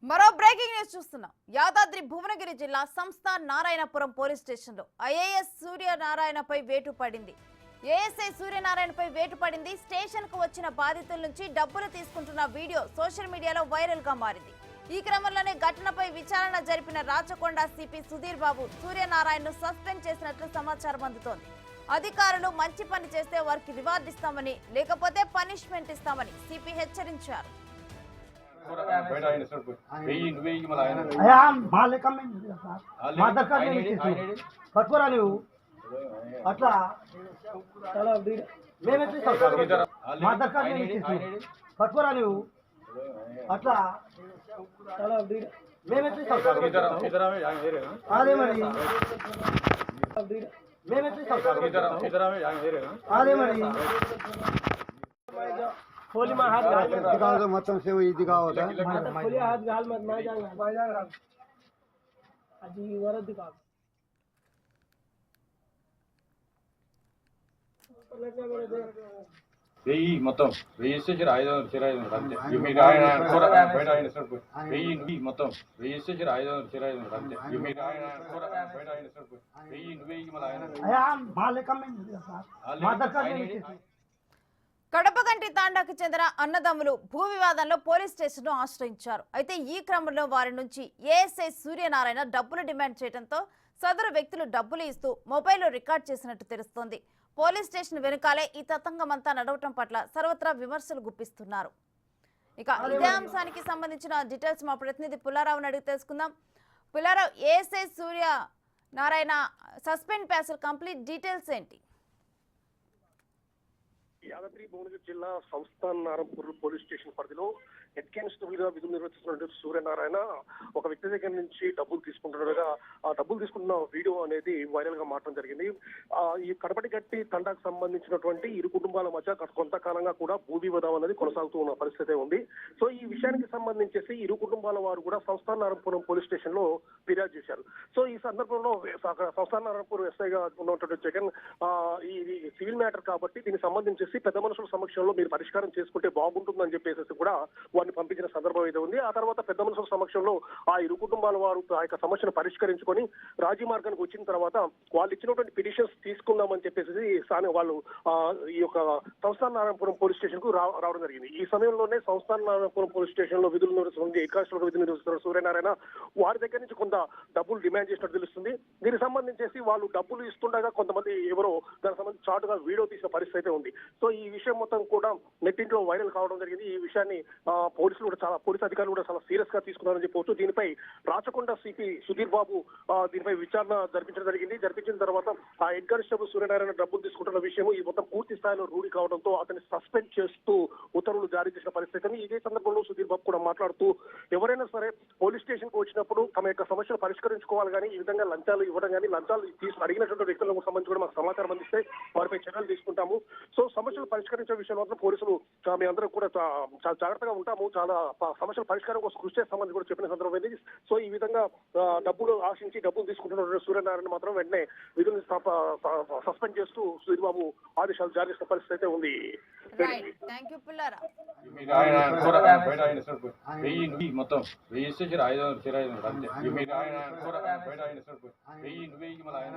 మరో breaking news చూస్తున్నాం. యాదాద్రి భువనగిరి జిల్లా సంస్థాన్ నారాయణపురం పోలీస్ స్టేషన్లో ఐఏఎస్ సూర్యనారాయణపై వేటు పడింది. ఏఎస్ఐ సూర్యనారాయణపై వేటు పడింది. స్టేషన్కు వచ్చిన బాధితుల నుంచి డబ్బులు తీసుకుంటున్న వీడియో సోషల్ మీడియాలో వైరల్ గా మారింది. ఈ క్రమంలోనే ఘటనపై విచారణ జరిపిన రాచకొండ సిపి సుధీర్ బాబు సూర్యనారాయణను సస్పెండ్ చేసినట్లు సమాచారం అందుతోంది. అధికారులు మంచి పని చేస్తే వారికి రివార్డు ఇస్తామని, లేకపోతే పనిష్మెంట్ ఇస్తామని సిపి హెచ్చరించారు. పట్టుకోరా నువ్వు అట్లా పట్టుకోరా నువ్వు అట్లా అదే మరి అదే మరి खोली में हाथ डाल मतलब से वो दिखाओ होता है खोली हाथ डाल मत मैं जाऊंगा अजी वरद दिखाओ వెయ్యి మొత్తం వెయ్యి ఇచ్చేసారు 500 అంతే మీరు ఆయన కూడా బయట ఆయన సార్ వెయ్యి మొత్తం వెయ్యి ఇచ్చేసారు 500 అంతే మీరు ఆయన కూడా బయట ఆయన సార్ వెయ్యి వెయ్యి మళ్ళీ ఆయన కడపగంటి తాండాకు చెందిన అన్నదమ్ములు భూ వివాదంలో పోలీస్ స్టేషన్ను ఆశ్రయించారు. అయితే ఈ క్రమంలో వారి నుంచి ఏఎస్ఐ సూర్యనారాయణ డబ్బులు డిమాండ్ చేయడంతో సదరు వ్యక్తులు డబ్బులు ఇస్తూ మొబైల్లో రికార్డ్ చేసినట్టు తెలుస్తోంది. పోలీస్ స్టేషన్ వెనుకాలే ఈ తతంగమంతా నడవటం పట్ల సర్వత్రా విమర్శలు గుప్పిస్తున్నారు. ఇక ఇదే అంశానికి సంబంధించిన డీటెయిల్స్ మా ప్రతినిధి పుల్లారావుని అడిగి తెలుసుకుందాం. పుల్లారావు, ఏఎస్ఐ సూర్యనారాయణ సస్పెండ్ ప్యాసల్ కంప్లీట్ డీటెయిల్స్ ఏంటి? యాదాద్రి భువనగిరి జిల్లా సంస్థాన్ నారాయణపూర్ పోలీస్ స్టేషన్ పరిధిలో హెడ్ కానిస్టేబుల్ గా విధులు నిర్వర్తిస్తున్న సూర్యనారాయణ ఒక వ్యక్తి దగ్గర నుంచి డబ్బులు తీసుకుంటుండగా ఆ డబ్బులు తీసుకున్న వీడియో అనేది వైరల్ గా మారడం జరిగింది. ఈ కడపటి గట్టి తండాకు సంబంధించినటువంటి ఇరు కుటుంబాల మధ్య కొంతకాలంగా కూడా భూ వివాదం అనేది కొనసాగుతూ ఉన్న పరిస్థితి ఉంది. సో ఈ విషయానికి సంబంధించేసి ఇరు కుటుంబాల వారు కూడా సంస్థాన్ నారాయణపురం పోలీస్ స్టేషన్ లో ఫిర్యాదు చేశారు. సో ఈ సందర్భంలో సంస్థాన్ నారాయణపూర్ ఎస్ఐగా ఉన్నటువంటి జగన్ ఇది సివిల్ మ్యాటర్ కాబట్టి దీనికి సంబంధించి పెద్ద మనుషుల సమక్షంలో మీరు పరిష్కారం చేసుకుంటే బాగుంటుందని చెప్పేసి కూడా వారిని పంపించిన సందర్భం అయితే ఉంది. ఆ తర్వాత పెద్ద మనుషుల సమక్షంలో ఆ ఇరు కుటుంబాల వారు ఆ యొక్క సమస్యను పరిష్కరించుకొని రాజీ మార్గానికి వచ్చిన తర్వాత వాళ్ళు ఇచ్చినటువంటి పిటిషన్స్ తీసుకుందామని చెప్పేసి వాళ్ళు ఈ యొక్క సంస్థాన్ నారాయణపురం పోలీస్ స్టేషన్ కు రావడం జరిగింది. ఈ సమయంలోనే సంస్థాన్ నారాయణపురం పోలీస్ స్టేషన్ లో విధులు నిర్వహిస్తున్న కానిస్టేబుల్ విధులు నిర్వహిస్తున్న సూర్యనారాయణ వారి దగ్గర నుంచి కొంత డబ్బులు డిమాండ్ చేసినట్టు తెలుస్తుంది. దీనికి సంబంధించేసి వాళ్ళు డబ్బులు ఇస్తుండగా కొంతమంది ఎవరో దానికి సంబంధించి చాటుగా వీడియో తీసిన పరిస్థితి అయితే ఉంది. సో ఈ విషయం మొత్తం కూడా నెట్టింట్లో వైరల్ కావడం జరిగింది. ఈ విషయాన్ని పోలీసులు కూడా పోలీసు అధికారులు కూడా చాలా సీరియస్ గా తీసుకున్నారని చెప్పవచ్చు. దీనిపై రాచకొండ సిపి సుధీర్ బాబు దీనిపై విచారణ జరిపించడం జరిగింది. జరిపించిన తర్వాత ఆ హెడ్ కానిస్టేబుల్ సూర్యనారాయణ డబ్బులు తీసుకుంటున్న విషయం ఈ మొత్తం పూర్తి స్థాయిలో రూఢి కావడంతో అతన్ని సస్పెండ్ చేస్తూ ఉత్తర్వులు జారీ చేసిన పరిస్థితి. ఇదే సందర్భంలో సుధీర్ బాబు కూడా మాట్లాడుతూ ఎవరైనా సరే పోలీస్ స్టేషన్ కు వచ్చినప్పుడు తమ యొక్క సమస్యలు పరిష్కరించుకోవాలి కానీ ఈ విధంగా లంచాలు ఇవ్వడం కానీ లంచాలు అడిగినటువంటి వ్యక్తులకు సంబంధించి కూడా మాకు సమాచారం అందిస్తే వారిపై చర్యలు తీసుకుంటాము. సో సమస్యలు పరిష్కరించే విషయంలో మాత్రం పోలీసులు మీ అందరూ కూడా చాలా జాగ్రత్తగా ఉంటాము, చాలా సమస్యల పరిష్కారం కోసం కృషి చేస్తామని కూడా చెప్పిన సందర్భం ఇది. సో ఈ విధంగా డబ్బులు ఆశించి డబ్బులు తీసుకుంటున్న సూర్యనారాయణ మాత్రం వెంటనే విధులను సస్పెండ్ చేస్తూ సుధీర్ బాబు ఆదేశాలు జారీ చేసిన పరిస్థితి అయితే ఉంది. వెయ్యి మొత్తం వెయ్యి ఇచ్చేసారు 500 అంతే మీరు ఆయన కూడా బయట ఆయన వెయ్యి మళ్ళీ ఆయన